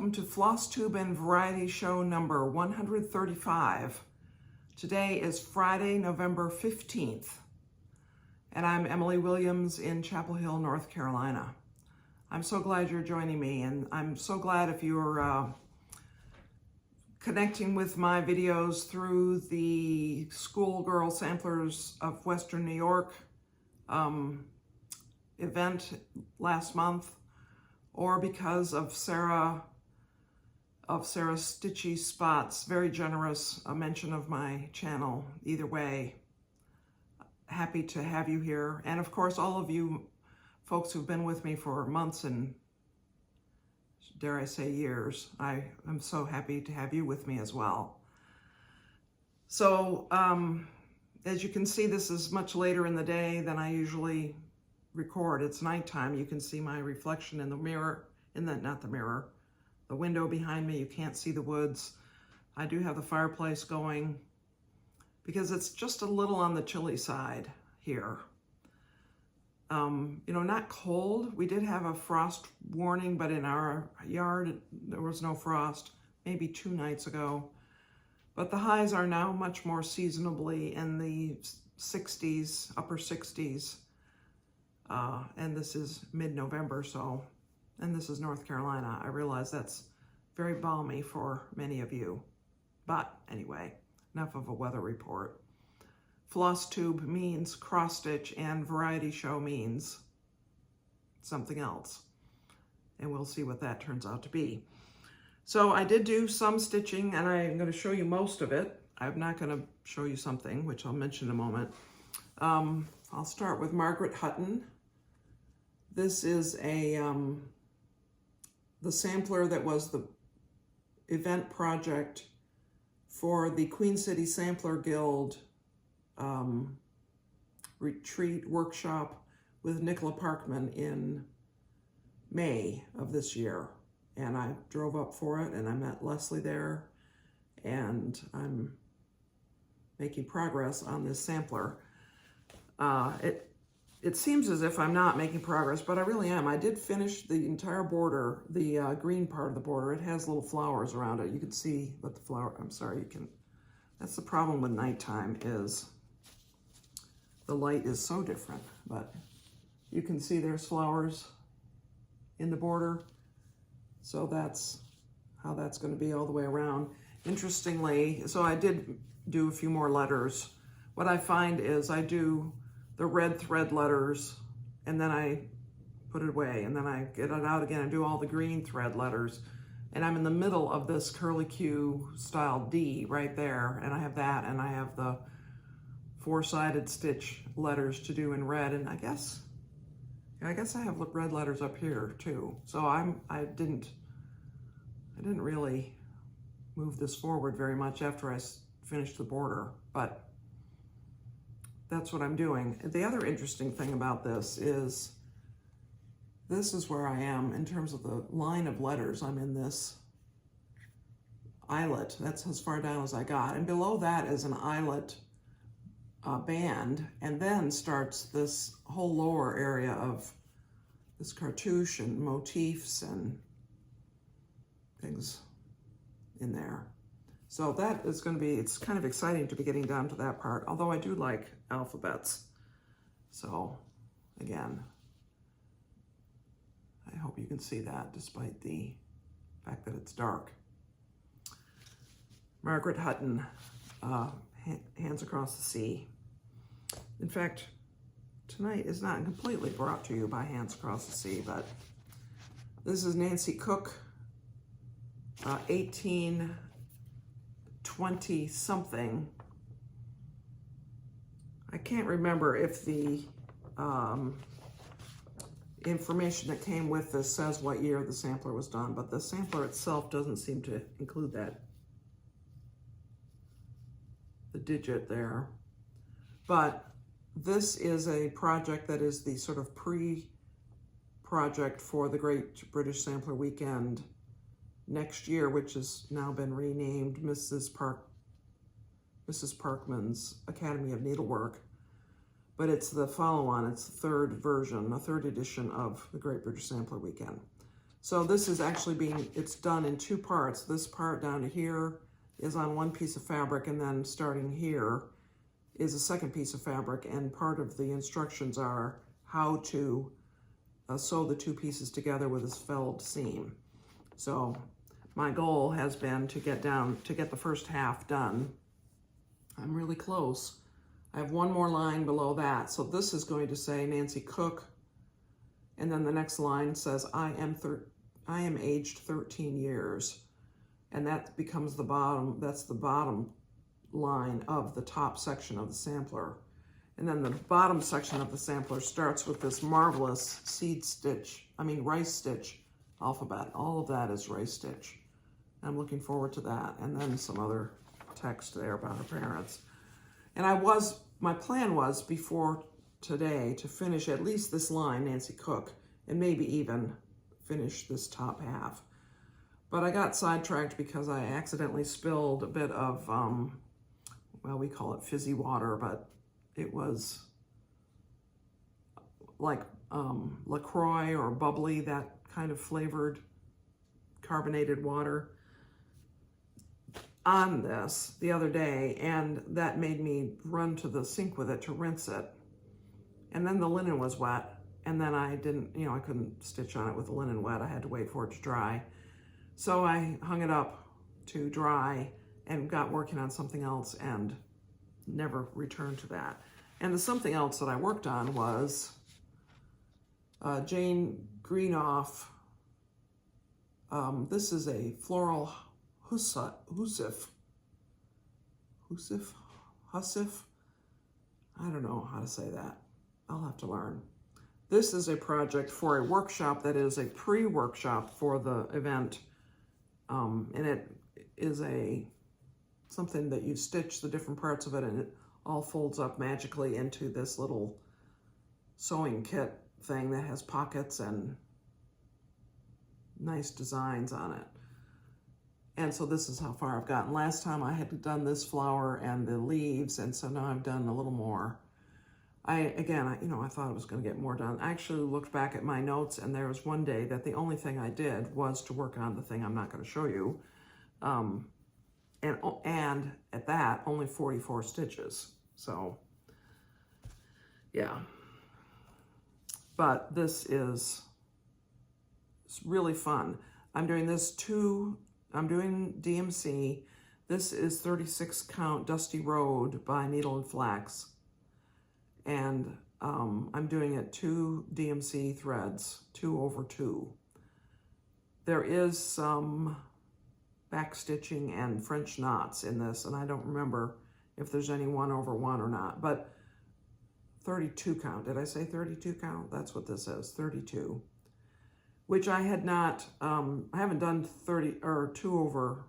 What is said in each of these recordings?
welcome to Flosstube and Variety Show number 135. Today is Friday, November 15th, and I'm Emily Williams in Chapel Hill, North Carolina. I'm so glad you're joining me, and I'm so glad if you're connecting with my videos through the Schoolgirl Samplers of Western New York event last month, or because of Sarah's Stitchy Spots, very generous mention of my channel. Either way, happy to have you here. And of course, all of you folks who've been with me for months and, dare I say, years, I am so happy to have you with me as well. So, as you can see, this is much later in the day than I usually record. It's nighttime. You can see my reflection in the mirror, the window behind me. You can't see the woods. I do have the fireplace going because it's just a little on the chilly side here. You know, not cold. We did have a frost warning, but in our yard, there was no frost, maybe 2 nights ago. But the highs are now much more seasonably in the 60s, upper 60s. And this is mid-November, and this is North Carolina. I realize that's very balmy for many of you. But anyway, enough of a weather report. Flosstube means cross-stitch, and Variety Show means something else. And we'll see what that turns out to be. So I did do some stitching, and I'm going to show you most of it. I'm not going to show you something, which I'll mention in a moment. I'll start with Margaret Hutton. This is the sampler that was the event project for the Queen City Sampler Guild retreat workshop with Nicola Parkman in May of this year. And I drove up for it, and I met Leslie there, and I'm making progress on this sampler. It seems as if I'm not making progress, but I really am. I did finish the entire border, the green part of the border. It has little flowers around it. You can see what the flower, that's the problem with nighttime, is the light is so different, but you can see there's flowers in the border. So that's how that's going to be all the way around. Interestingly, so I did do a few more letters. What I find is I do the red thread letters, and then I put it away, and then I get it out again and do all the green thread letters. And I'm in the middle of this curlicue style D right there, and I have that, and I have the 4-sided stitch letters to do in red, and I guess I have red letters up here too. So I didn't really move this forward very much after I finished the border, but that's what I'm doing. The other interesting thing about this is where I am in terms of the line of letters. I'm in this eyelet. That's as far down as I got. And below that is an eyelet band, and then starts this whole lower area of this cartouche and motifs and things in there. So that is going to be, it's kind of exciting to be getting down to that part, although I do like alphabets. So again, I hope you can see that despite the fact that it's dark. Margaret Hutton, Hands Across the Sea. In fact, tonight is not completely brought to you by Hands Across the Sea, but this is Nancy Cook, 1820 something. I can't remember if the information that came with this says what year the sampler was done, but the sampler itself doesn't seem to include that, the digit there. But this is a project that is the sort of pre-project for the Great British Sampler Weekend next year, which has now been renamed Mrs. Parkman's Academy of Needlework. But it's the follow-on, it's the third version, the third edition of the Great British Sampler Weekend. So this is actually it's done in two parts. This part down to here is on one piece of fabric, and then starting here is a second piece of fabric, and part of the instructions are how to sew the two pieces together with this felled seam. So my goal has been to get the first half done. I'm really close. I have one more line below that. So this is going to say Nancy Cook, and then the next line says I am aged 13 years. And that becomes the bottom, that's the bottom line of the top section of the sampler. And then the bottom section of the sampler starts with this marvelous rice stitch alphabet. All of that is rice stitch. I'm looking forward to that. And then some other text there about her parents. And my plan was before today to finish at least this line, Nancy Cook, and maybe even finish this top half. But I got sidetracked because I accidentally spilled a bit of, well, we call it fizzy water, but it was like LaCroix or bubbly, that kind of flavored carbonated water on this the other day, and that made me run to the sink with it to rinse it. And then the linen was wet, and then I couldn't stitch on it with the linen wet. I had to wait for it to dry. So I hung it up to dry and got working on something else and never returned to that. And the something else that I worked on was Jane Greenoff. This is a Floral Hussif. I don't know how to say that. I'll have to learn. This is a project for a workshop that is a pre-workshop for the event. And it is something that you stitch the different parts of it, and it all folds up magically into this little sewing kit thing that has pockets and nice designs on it. And so this is how far I've gotten. Last time I had done this flower and the leaves, and so now I've done a little more. I thought I was going to get more done. I actually looked back at my notes, and there was one day that the only thing I did was to work on the thing I'm not going to show you. And at that, only 44 stitches. So, yeah. But this is really fun. I'm doing DMC. This is 36 count Dusty Road by Needle and Flax. And I'm doing it 2 DMC threads, 2 over 2. There is some back stitching and French knots in this, and I don't remember if there's any 1 over 1 or not, but 32 count. Did I say 32 count? That's what this is, 32. Which I had not, I haven't done 2 over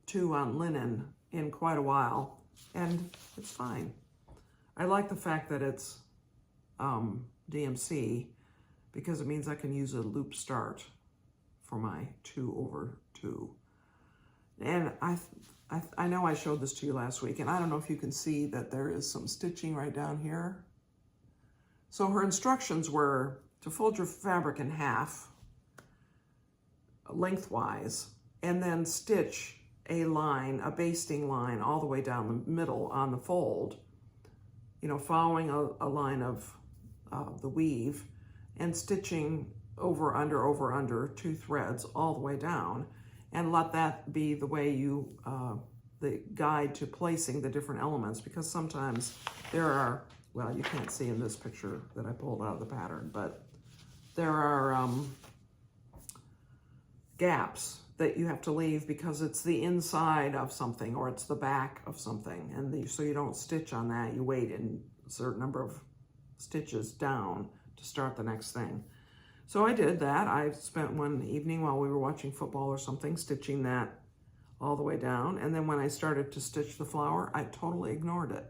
2 on linen in quite a while, and it's fine. I like the fact that it's DMC because it means I can use a loop start for my 2 over 2. And I know I showed this to you last week, and I don't know if you can see that there is some stitching right down here. So her instructions were to fold your fabric in half lengthwise, and then stitch a basting line all the way down the middle on the fold, following a line of the weave and stitching over, under 2 threads all the way down, and let that be the way the guide to placing the different elements, because sometimes there are, well, you can't see in this picture that I pulled out of the pattern, but there are gaps that you have to leave because it's the inside of something or it's the back of something, and so you don't stitch on that. You wait in a certain number of stitches down to start the next thing. So I did that. I spent one evening while we were watching football or something stitching that all the way down, and then when I started to stitch the flower, I totally ignored it.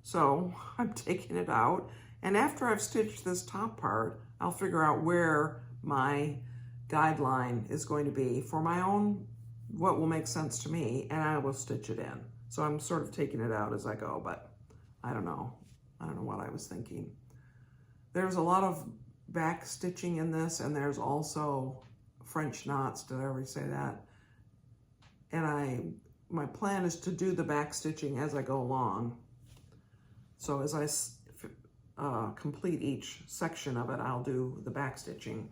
So I'm taking it out, and after I've stitched this top part, I'll figure out where my guideline is going to be for my own, what will make sense to me, and I will stitch it in. So I'm sort of taking it out as I go, but I don't know what I was thinking. There's a lot of back stitching in this, and there's also French knots. Did I already say that? And my plan is to do the back stitching as I go along. So as I complete each section of it, I'll do the back stitching,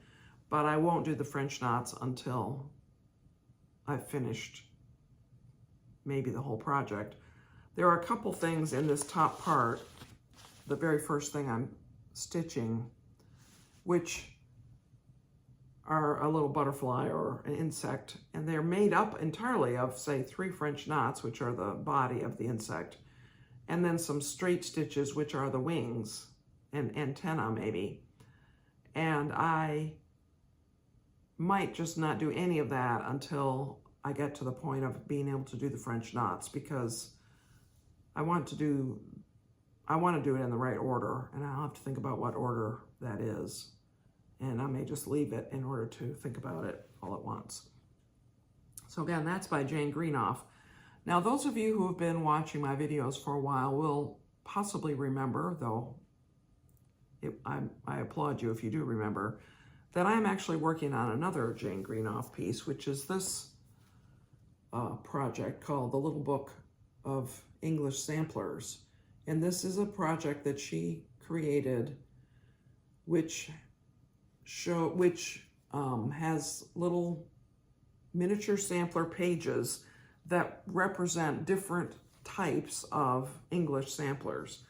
but I won't do the French knots until I've finished maybe the whole project. There are a couple things in this top part, the very first thing I'm stitching, which are a little butterfly or an insect, and they're made up entirely of, say, 3 French knots, which are the body of the insect, and then some straight stitches, which are the wings and antenna maybe. And I might just not do any of that until I get to the point of being able to do the French knots, because I want to do it in the right order, and I'll have to think about what order that is. And I may just leave it in order to think about it all at once. So again, that's by Jane Greenoff. Now, those of you who have been watching my videos for a while will possibly remember, though I applaud you if you do remember, that I'm actually working on another Jane Greenoff piece, which is this project called The Little Book of English Samplers. And this is a project that she created, which has little miniature sampler pages that represent different types of English samplers.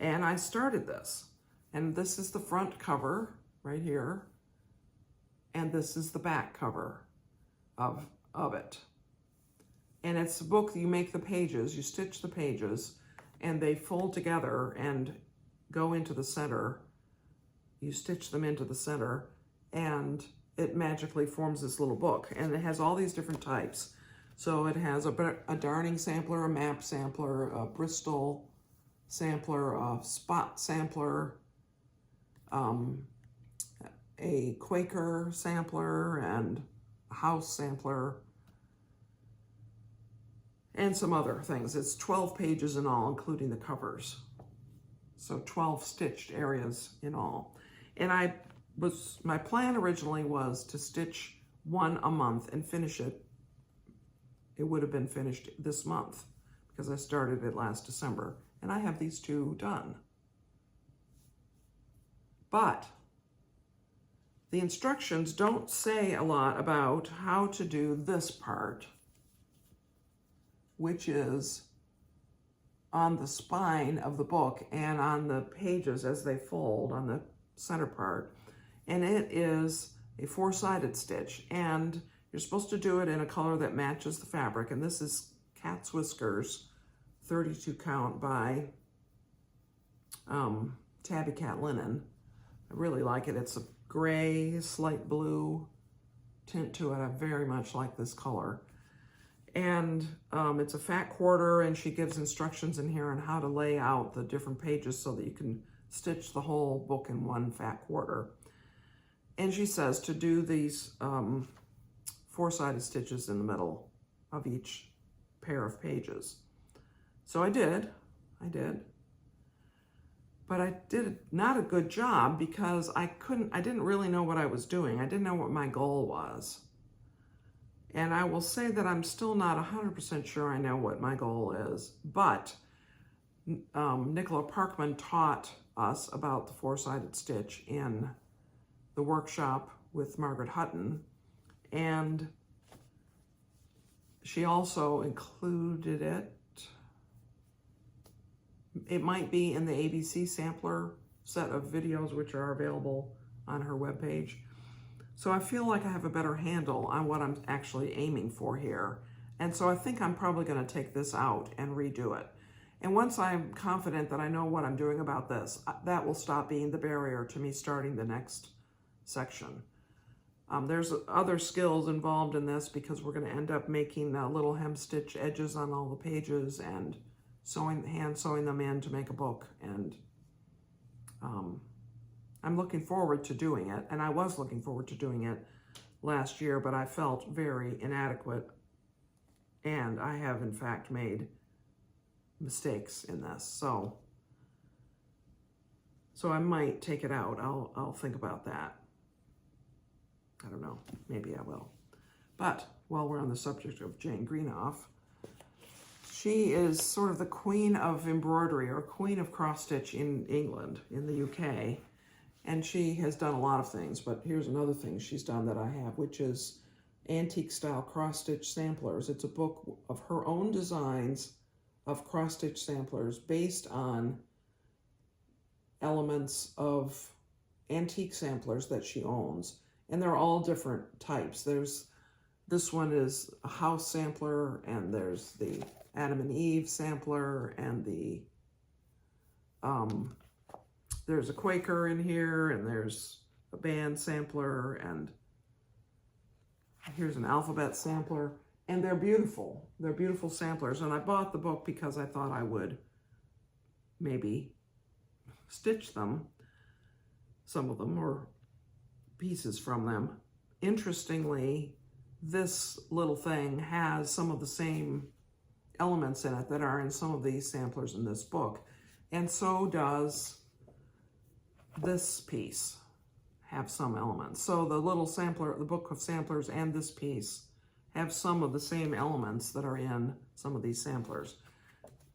And I started this, and this is the front cover right here, and this is the back cover of it. And it's a book that you make the pages, you stitch the pages, and they fold together and go into the center. You stitch them into the center, and it magically forms this little book. And it has all these different types. So it has a darning sampler, a map sampler, a Bristol sampler, a spot sampler, a Quaker sampler, and a house sampler, and some other things. It's 12 pages in all, including the covers. So 12 stitched areas in all. And my plan originally was to stitch one a month and finish it. It would have been finished this month because I started it last December, and I have these 2 done. But the instructions don't say a lot about how to do this part, which is on the spine of the book and on the pages as they fold on the center part. And it is a 4-sided stitch, and you're supposed to do it in a color that matches the fabric. And this is Cat's Whiskers 32 count by Tabbycat Linen. I really like it. It's a gray, slight blue tint to it. I very much like this color. And it's a fat quarter, and she gives instructions in here on how to lay out the different pages so that you can stitch the whole book in one fat quarter. And she says to do these 4-sided stitches in the middle of each pair of pages. So I did. But I did not a good job because I didn't really know what I was doing. I didn't know what my goal was. And I will say that I'm still not 100% sure I know what my goal is, but Nicola Parkman taught us about the 4-sided stitch in the workshop with Margaret Hutton, and she also included it. It might be in the ABC sampler set of videos, which are available on her webpage. So I feel like I have a better handle on what I'm actually aiming for here. And so I think I'm probably going to take this out and redo it. And once I'm confident that I know what I'm doing about this, that will stop being the barrier to me starting the next section. There's other skills involved in this because we're going to end up making little hem stitch edges on all the pages and hand sewing them in to make a book. And I'm looking forward to doing it, and I was looking forward to doing it last year, but I felt very inadequate, and I have in fact made mistakes in this, so I might take it out. I'll think about that. I don't know, maybe I will. But while we're on the subject of Jane Greenoff, she is sort of the queen of embroidery, or queen of cross-stitch in England, in the UK. And she has done a lot of things, but here's another thing she's done that I have, which is Antique Style Cross-Stitch Samplers. It's a book of her own designs of cross-stitch samplers based on elements of antique samplers that she owns. And they're all different types. This one is a house sampler, and there's the Adam and Eve sampler, and there's a Quaker in here, and there's a band sampler, and here's an alphabet sampler, and they're beautiful. They're beautiful samplers, and I bought the book because I thought I would maybe stitch them, some of them, or pieces from them. Interestingly, this little thing has some of the same elements in it that are in some of these samplers in this book, and so does this piece have some elements. So the little sampler, the book of samplers, and this piece have some of the same elements that are in some of these samplers.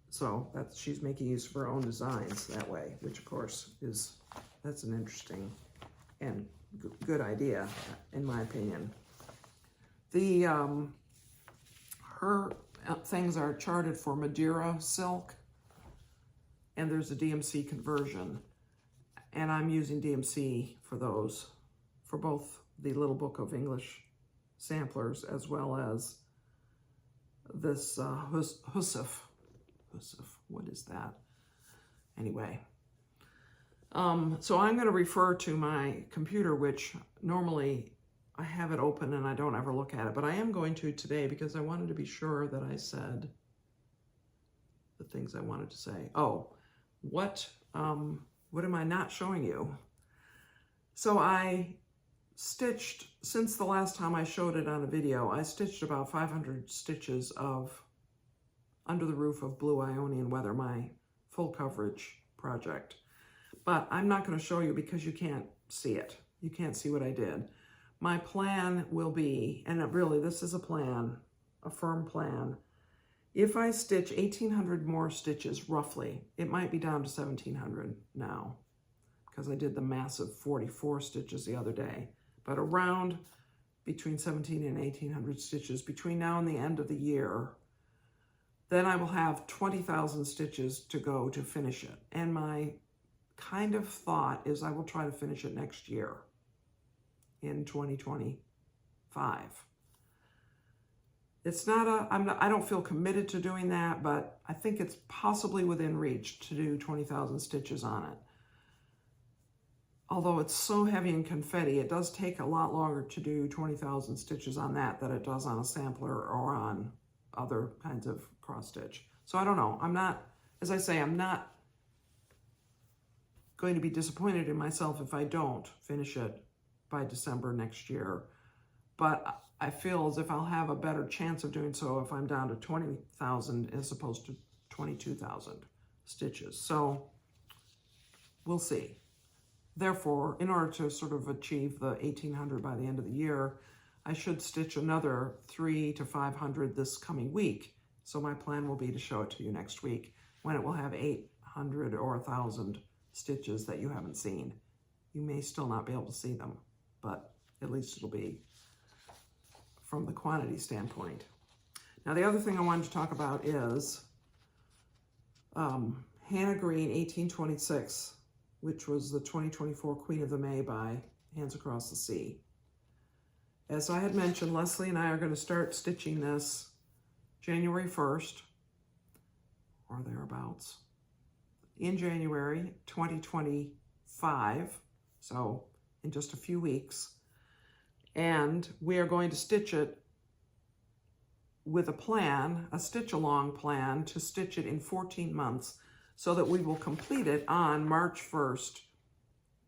So she's making use of her own designs that way, which of course that's an interesting and good idea, in my opinion. Her things are charted for Madeira silk, and there's a DMC conversion. And I'm using DMC for those, for both the Little Book of English samplers as well as this Hussif. What is that? Anyway. So I'm going to refer to my computer, which normally I have it open and I don't ever look at it, but I am going to today because I wanted to be sure that I said the things I wanted to say. Oh, what am I not showing you? So I stitched, since the last time I showed it on a video, I stitched about 500 stitches of Under the Roof of Blue Ionian Weather, my full coverage project. But I'm not going to show you because you can't see it. You can't see what I did. My plan will be, and really this is a plan, a firm plan. If I stitch 1,800 more stitches, roughly, it might be down to 1,700 now, because I did the massive 44 stitches the other day. But around between 1,700 and 1,800 stitches between now and the end of the year, then I will have 20,000 stitches to go to finish it. And my kind of thought is I will try to finish it next year in 2025. It's not I don't feel committed to doing that, but I think it's possibly within reach to do 20,000 stitches on it. Although it's so heavy in confetti, it does take a lot longer to do 20,000 stitches on that than it does on a sampler or on other kinds of cross stitch. So I don't know. I'm not, as I say, I'm not going to be disappointed in myself if I don't finish it by December next year. But I feel as if I'll have a better chance of doing so if I'm down to 20,000 as opposed to 22,000 stitches. So we'll see. Therefore, in order to sort of achieve the 1,800 by the end of the year, I should stitch another 300 to 500 this coming week. So my plan will be to show it to you next week when it will have 800 or 1,000 stitches that you haven't seen. You may still not be able to see them, but at least it'll be from the quantity standpoint. Now, the other thing I wanted to talk about is Hannah Green, 1826, which was the 2024 Queen of the May by Hands Across the Sea. As I had mentioned, Leslie and I are going to start stitching this January 1st, or thereabouts, in January 2025, so in just a few weeks. And we are going to stitch it with a plan, a stitch-along plan, to stitch it in 14 months so that we will complete it on March 1st,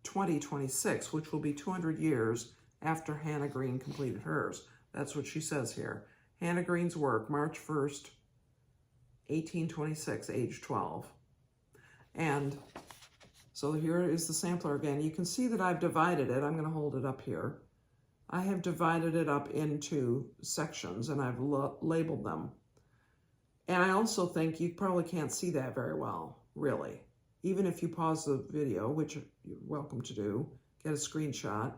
2026, which will be 200 years after Hannah Green completed hers. That's what she says here. Hannah Green's work, March 1st, 1826, age 12. And so here is the sampler again. You can see that I've divided it. I'm going to hold it up here. I have divided it up into sections and I've labeled them. And I also think you probably can't see that very well, really. Even if you pause the video, which you're welcome to do, get a screenshot,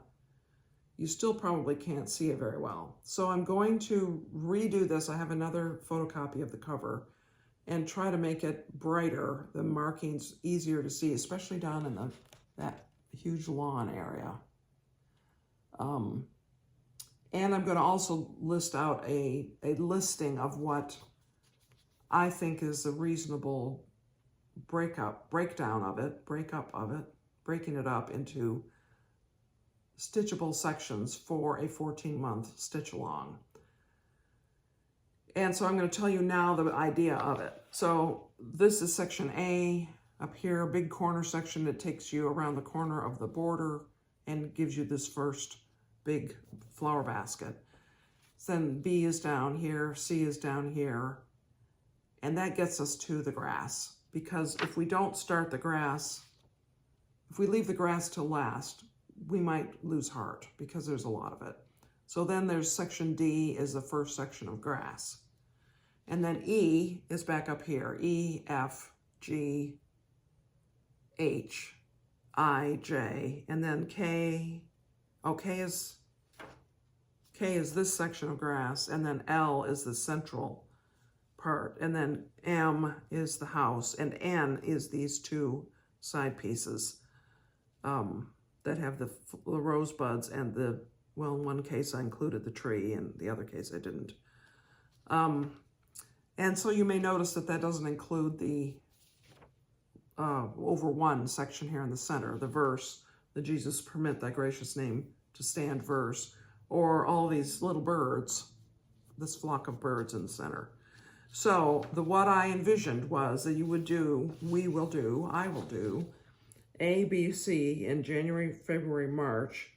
you still probably can't see it very well. So I'm going to redo this. I have another photocopy of the cover and try to make it brighter, the markings easier to see, especially down in that huge lawn area. And I'm going to also list out a listing of what I think is a reasonable breakdown of it, breaking it up into stitchable sections for a 14-month stitch along. And so I'm going to tell you now the idea of it. So this is section A up here, a big corner section that takes you around the corner of the border and gives you this first big flower basket. Then B is down here, C is down here, and that gets us to the grass. Because if we don't start the grass, if we leave the grass till last, we might lose heart because there's a lot of it. So then there's section D is the first section of grass. And then E is back up here, E, F, G, H, I, J, and then K. Oh, K is this section of grass, and then L is the central part, and then M is the house, and N is these two side pieces that have the rosebuds and the, well, in one case I included the tree, and the other case I didn't. And so you may notice that that doesn't include the over one section here in the center, the verse, the Jesus permit thy gracious name to stand verse, or all these little birds, this flock of birds in the center. So what I envisioned was that you would do, I will do A, B, C in January, February, March.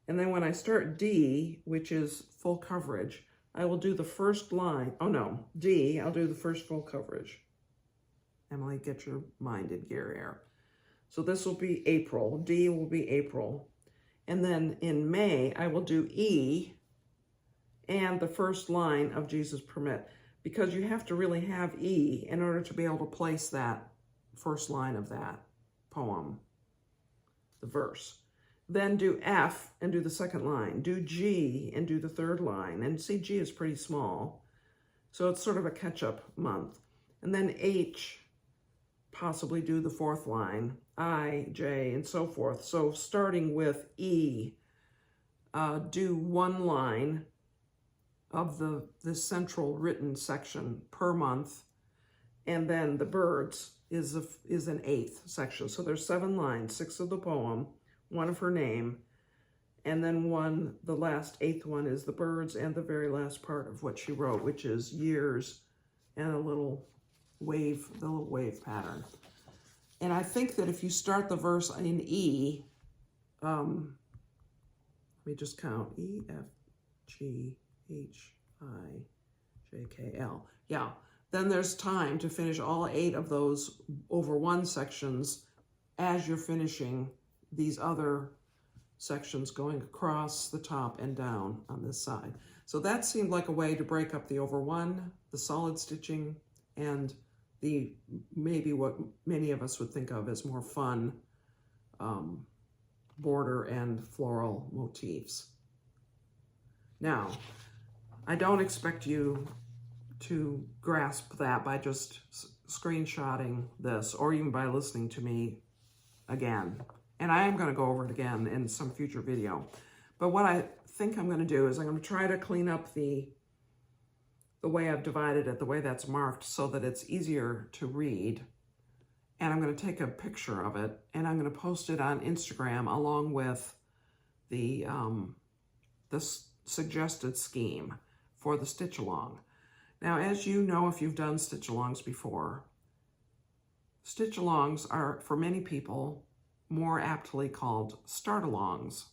And then when I start D, which is full coverage, I will do the first line. Oh no, D, I'll do the first full coverage. Emily, get your mind in gear here. So this will be April, D will be April. And then in May, I will do E and the first line of Jesus permit, because you have to really have E in order to be able to place that first line of that poem, the verse. Then do F and do the second line. Do G and do the third line. And see, G is pretty small, so it's sort of a catch-up month. And then H, possibly do the fourth line. I, J, and so forth. So starting with E, do one line of the central written section per month, and then the birds is an eighth section. So there's 7 lines, 6 of the poem, 1 of her name, and then the last 8th one is the birds, and the very last part of what she wrote, which is years and the little wave pattern. And I think that if you start the verse in E, let me just count, E, F, G, H, I, J, K, L. Yeah, then there's time to finish all 8 of those over one sections as you're finishing these other sections going across the top and down on this side. So that seemed like a way to break up the over one, the solid stitching, and the maybe what many of us would think of as more fun border and floral motifs. Now, I don't expect you to grasp that by just screenshotting this or even by listening to me again. And I am going to go over it again in some future video. But what I think I'm going to do is I'm going to try to clean up the way I've divided it, the way that's marked, so that it's easier to read. And I'm going to take a picture of it, and I'm going to post it on Instagram along with the suggested scheme for the stitch along. Now, as you know, if you've done stitch alongs before, stitch alongs are, for many people, more aptly called start alongs.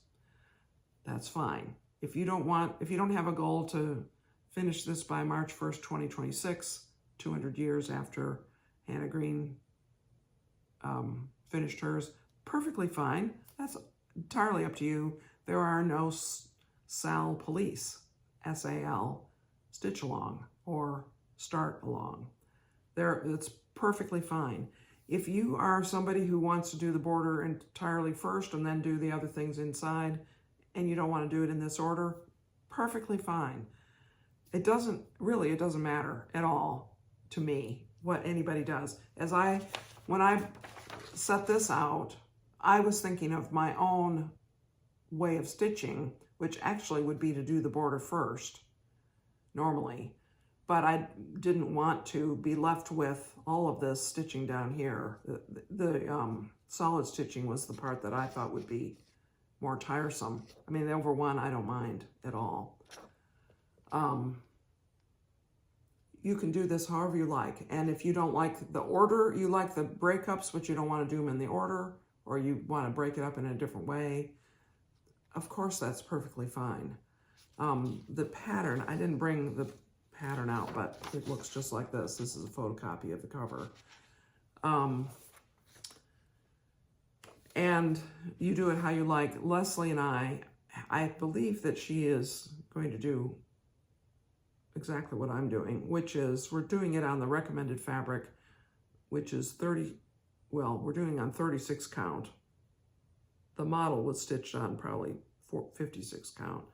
That's fine. If you don't have a goal to finish this by March 1st, 2026, 200 years after Hannah Green finished hers, perfectly fine. That's entirely up to you. There are no Sal Police, S-A-L, stitch along or start along. It's perfectly fine. If you are somebody who wants to do the border entirely first and then do the other things inside, and you don't want to do it in this order, perfectly fine. It doesn't matter at all to me what anybody does. When I set this out, I was thinking of my own way of stitching, which actually would be to do the border first, normally. But I didn't want to be left with all of this stitching down here. The solid stitching was the part that I thought would be more tiresome. I mean, the over one, I don't mind at all. You can do this however you like. And if you don't like the order, you like the breakups, but you don't want to do them in the order, or you want to break it up in a different way, of course, that's perfectly fine. The pattern, I didn't bring the pattern out, but it looks just like this. This is a photocopy of the cover. And you do it how you like. Leslie and I believe that she is going to do exactly what I'm doing, which is we're doing it on the recommended fabric, which is we're doing on 36 count. The model was stitched on probably 56 count.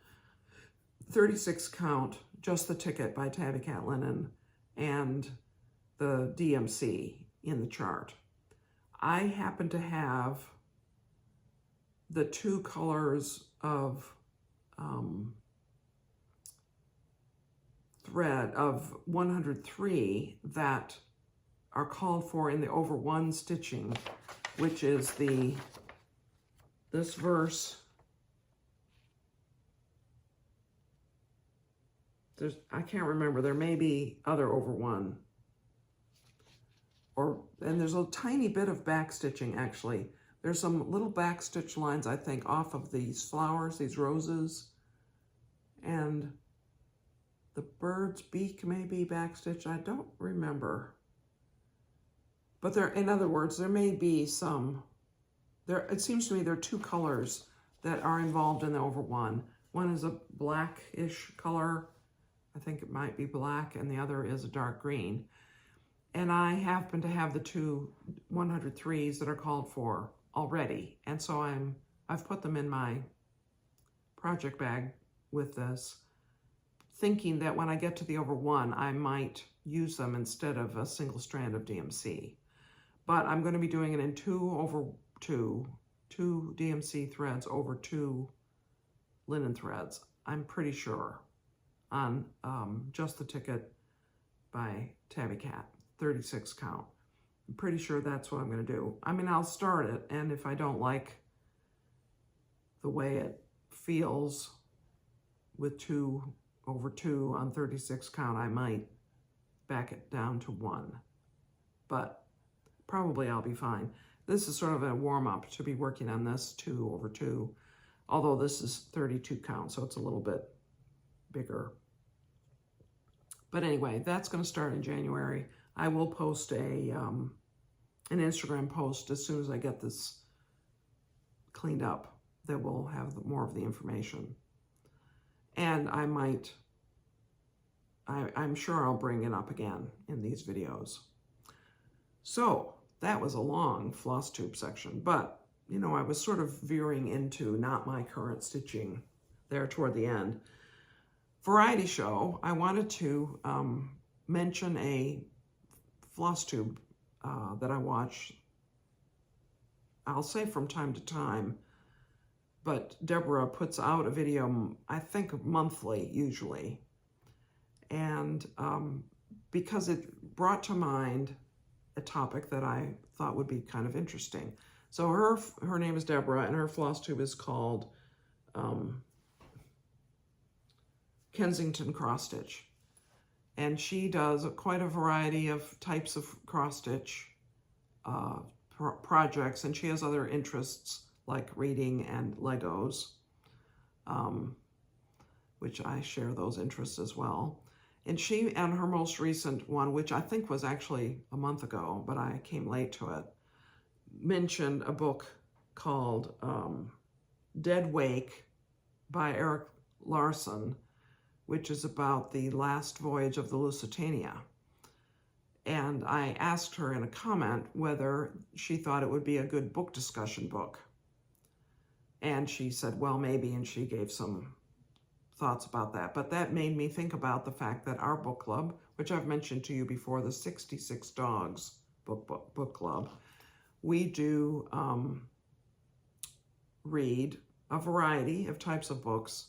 36 count, just the ticket by Tabbycat Linen and the DMC in the chart. I happen to have the two colors of thread of 103 that are called for in the over one stitching, which is this verse. I can't remember, there may be other over one. And there's a tiny bit of back stitching actually. There's some little back stitch lines, I think, off of these flowers, these roses. And the bird's beak may be back stitch, I don't remember. But in other words, there may be some, it seems to me there are two colors that are involved in the over one. One is a blackish color, I think it might be black, and the other is a dark green. And I happen to have the two 103s that are called for already. And so I've put them in my project bag with this, thinking that when I get to the over one, I might use them instead of a single strand of DMC. But I'm going to be doing it in two DMC threads over two linen threads, I'm pretty sure, on just the ticket by Tabbycat, 36 count. I'm pretty sure that's what I'm going to do. I mean, I'll start it, and if I don't like the way it feels with 2 over 2 on 36 count, I might back it down to 1. But probably I'll be fine. This is sort of a warm-up to be working on this 2 over 2, although this is 32 count, so it's a little bit bigger. But anyway, that's going to start in January. I will post an Instagram post as soon as I get this cleaned up that will have more of the information. And I'm sure I'll bring it up again in these videos. So that was a long Flosstube section, but you know, I was sort of veering into not my current stitching there toward the end. Variety show, I wanted to mention a Flosstube that I watch, I'll say from time to time, but Deborah puts out a video, I think monthly usually. And because it brought to mind a topic that I thought would be kind of interesting. So her name is Deborah, and her Flosstube is called Kensington Cross Stitch. And she does quite a variety of types of cross stitch projects, and she has other interests like reading and Legos, which I share those interests as well. And she, and her most recent one, which I think was actually a month ago, but I came late to it, mentioned a book called Dead Wake by Larson, which is about the last voyage of the Lusitania. And I asked her in a comment whether she thought it would be a good book discussion book. And she said, well, maybe, and she gave some thoughts about that. But that made me think about the fact that our book club, which I've mentioned to you before, the 66 Dogs book club, we do read a variety of types of books.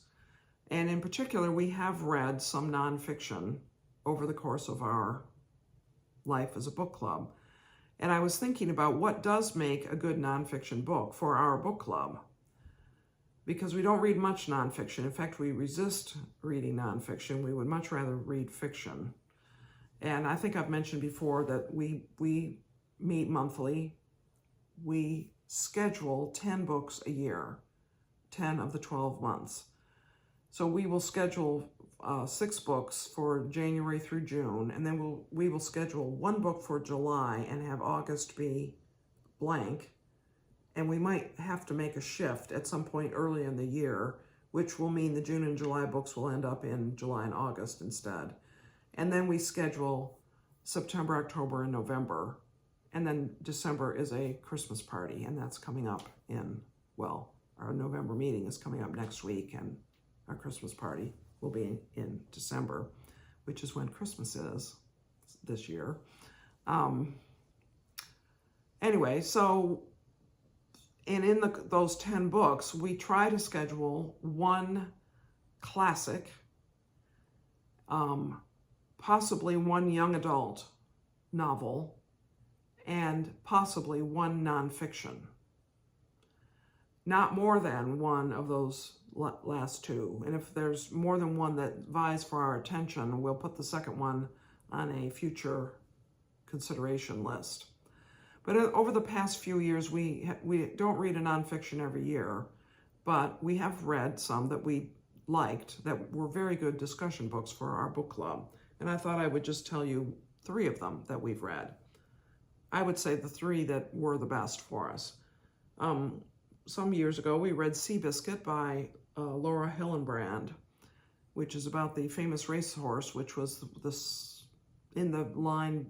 And in particular, we have read some nonfiction over the course of our life as a book club. And I was thinking about what does make a good nonfiction book for our book club. Because we don't read much nonfiction. In fact, we resist reading nonfiction. We would much rather read fiction. And I think I've mentioned before that we meet monthly. We schedule 10 books a year, 10 of the 12 months. So we will schedule 6 books for January through June, and then we will schedule 1 book for July and have August be blank. And we might have to make a shift at some point early in the year, which will mean the June and July books will end up in July and August instead. And then we schedule September, October, and November. And then December is a Christmas party, and that's coming up well, our November meeting is coming up next week, and our Christmas party will be in December, which is when Christmas is this year. Anyway, so... And in those 10 books, we try to schedule 1 classic, possibly 1 young adult novel, and possibly 1 nonfiction. Not more than 1 of those last 2. And if there's more than 1 that vies for our attention, we'll put the second one on a future consideration list. But over the past few years, we don't read a nonfiction every year, but we have read some that we liked that were very good discussion books for our book club. And I thought I would just tell you 3 of them that we've read. I would say the 3 that were the best for us. Some years ago, we read Seabiscuit by Laura Hillenbrand, which is about the famous racehorse, which was in the line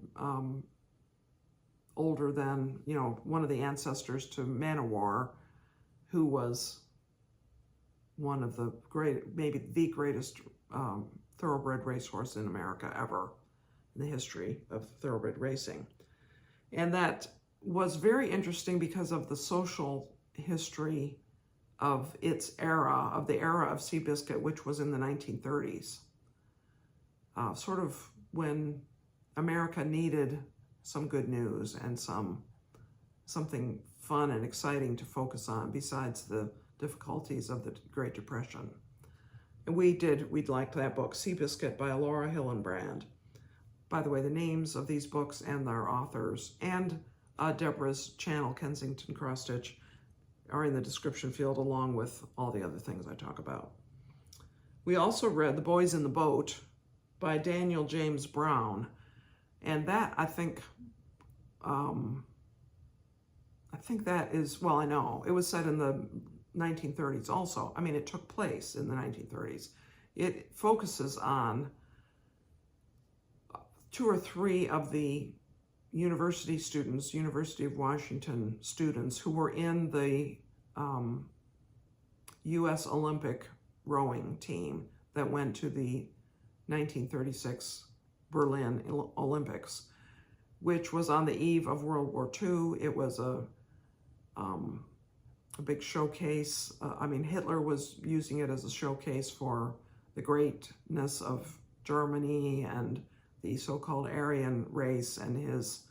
older than, one of the ancestors to Man o' War, who was one of the maybe the greatest thoroughbred racehorse in America ever, in the history of thoroughbred racing. And that was very interesting because of the social history of its era, of the era of Seabiscuit, which was in the 1930s. Sort of when America needed some good news and something fun and exciting to focus on besides the difficulties of the Great Depression. And we liked that book, Seabiscuit by Laura Hillenbrand. By the way, the names of these books and their authors and Deborah's channel, Kensington Cross Stitch, are in the description field along with all the other things I talk about. We also read The Boys in the Boat by Daniel James Brown. And that, I think that is, well, I know, it was set in the 1930s also. I mean, it took place in the 1930s. It focuses on 2 or 3 of the university students, University of Washington students, who were in the U.S. Olympic rowing team that went to the 1936 Berlin Olympics, which was on the eve of World War II. It was a big showcase. Hitler was using it as a showcase for the greatness of Germany and the so-called Aryan race and his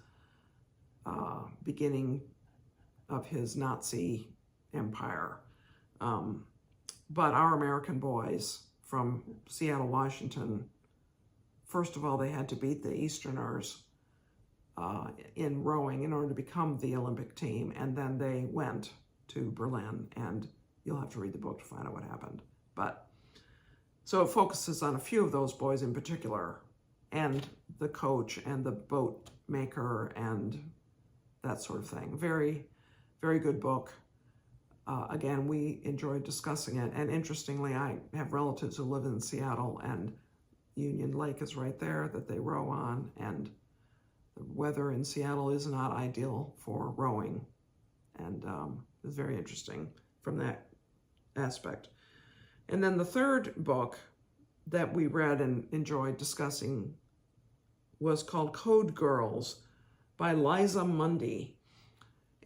beginning of his Nazi empire. But our American boys from Seattle, Washington, first of all, they had to beat the Easterners in rowing in order to become the Olympic team, and then they went to Berlin, and you'll have to read the book to find out what happened. But so it focuses on a few of those boys in particular, and the coach and the boat maker and that sort of thing. Very, very good book. again, we enjoyed discussing it. And interestingly, I have relatives who live in Seattle, and Union Lake is right there that they row on, and the weather in Seattle is not ideal for rowing. And it's very interesting from that aspect. And then the third book that we read and enjoyed discussing was called Code Girls by Liza Mundy.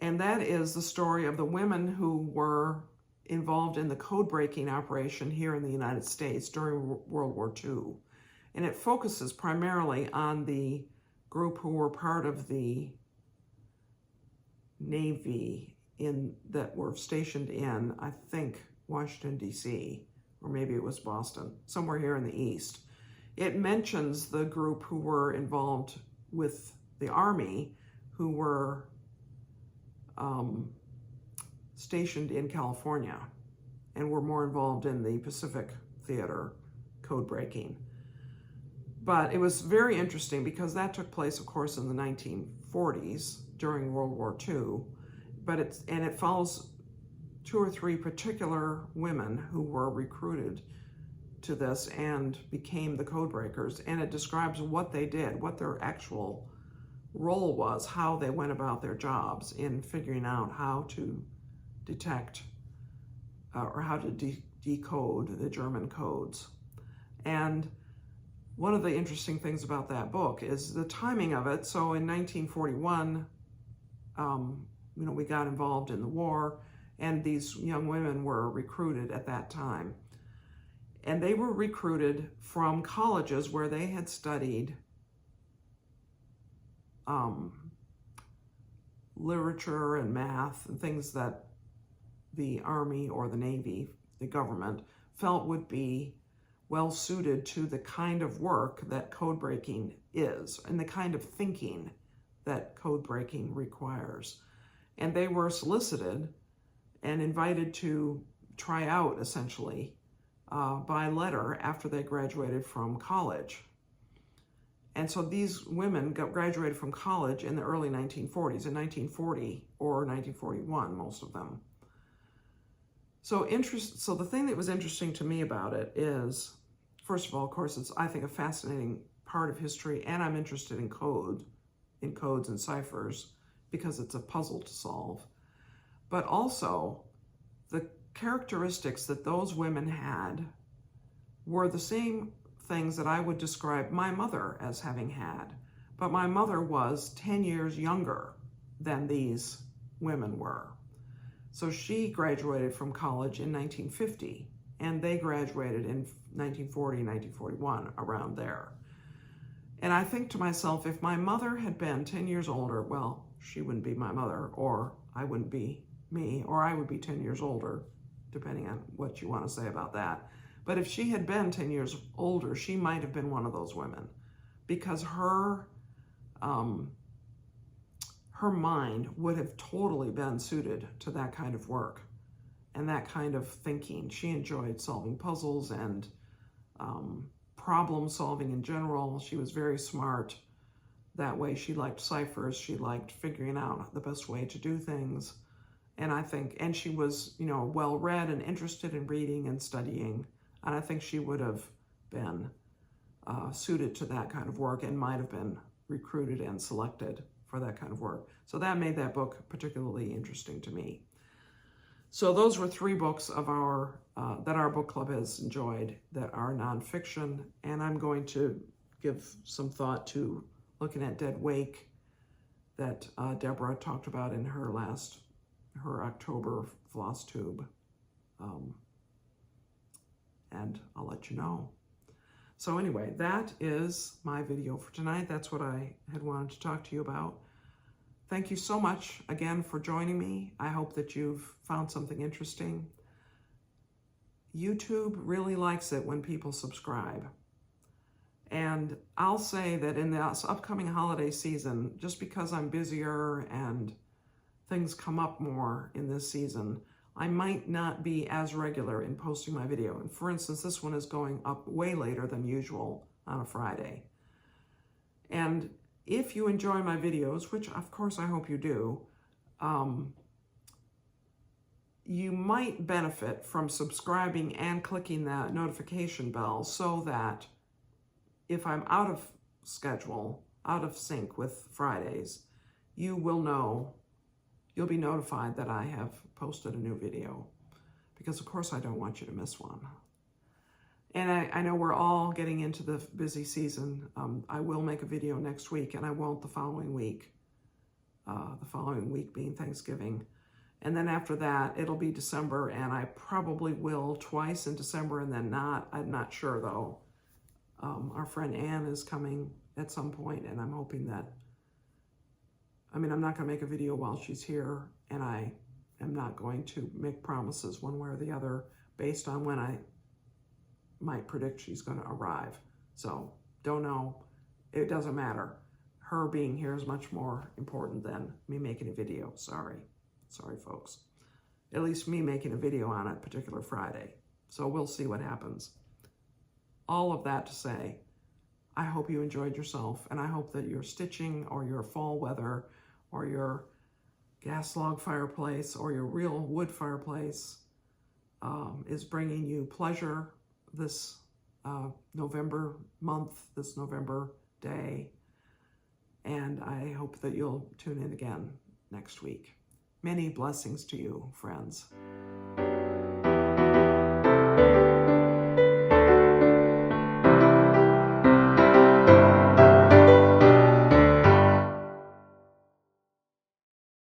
And that is the story of the women who were involved in the code-breaking operation here in the United States during World War II. And it focuses primarily on the group who were part of the Navy that were stationed in, I think, Washington, D.C., or maybe it was Boston, somewhere here in the East. It mentions the group who were involved with the Army, who were stationed in California and were more involved in the Pacific Theater code breaking. But it was very interesting because that took place, of course, in the 1940s during World War II. But it follows 2 or 3 particular women who were recruited to this and became the code breakers. And it describes what they did, what their actual role was, how they went about their jobs in figuring out how to detect or how to decode the German codes. And one of the interesting things about that book is the timing of it. So in 1941, we got involved in the war, and these young women were recruited at that time. And they were recruited from colleges where they had studied literature and math and things that the Army or the Navy, the government, felt would be well suited to the kind of work that code breaking is and the kind of thinking that code breaking requires. And they were solicited and invited to try out, essentially, by letter after they graduated from college. And so these women graduated from college in the early 1940s, in 1940 or 1941, most of them. So the thing that was interesting to me about it is, first of all, of course, it's, I think, a fascinating part of history, and I'm interested in codes and ciphers because it's a puzzle to solve. But also, the characteristics that those women had were the same things that I would describe my mother as having had. But my mother was 10 years younger than these women were. So she graduated from college in 1950, and they graduated in 1940, 1941, around there. And I think to myself, if my mother had been 10 years older, well, she wouldn't be my mother, or I wouldn't be me, or I would be 10 years older, depending on what you want to say about that. But if she had been 10 years older, she might have been one of those women, because her mind would have totally been suited to that kind of work and that kind of thinking. She enjoyed solving puzzles and problem solving in general. She was very smart that way. She liked ciphers. She liked figuring out the best way to do things. And she was, well read and interested in reading and studying. And I think she would have been suited to that kind of work and might have been recruited and selected for that kind of work. So that made that book particularly interesting to me. So those were 3 books of that our book club has enjoyed that are nonfiction. And I'm going to give some thought to looking at Dead Wake that Deborah talked about in her October Flosstube. And I'll let you know. So anyway, that is my video for tonight. That's what I had wanted to talk to you about. Thank you so much again for joining me. I hope that you've found something interesting. YouTube really likes it when people subscribe. And I'll say that in the upcoming holiday season, just because I'm busier and things come up more in this season, I might not be as regular in posting my video. And for instance, this one is going up way later than usual on a Friday. And if you enjoy my videos, which of course I hope you do, you might benefit from subscribing and clicking that notification bell so that if I'm out of schedule, out of sync with Fridays, you will know, you'll be notified that I have posted a new video, because of course I don't want you to miss one. And I know we're all getting into the busy season. I will make a video next week, and I won't the following week being Thanksgiving. And then after that, it'll be December, and I probably will twice in December and then not. I'm not sure though. Our friend Anne is coming at some point, and I'm hoping that, I'm not gonna make a video while she's here, and I am not going to make promises one way or the other based on when I might predict she's gonna arrive. So, don't know, it doesn't matter. Her being here is much more important than me making a video, sorry folks. At least me making a video on a particular Friday. So we'll see what happens. All of that to say, I hope you enjoyed yourself, and I hope that your stitching or your fall weather or your gas log fireplace or your real wood fireplace is bringing you pleasure this November month, this November day. And I hope that you'll tune in again next week. Many blessings to you, friends.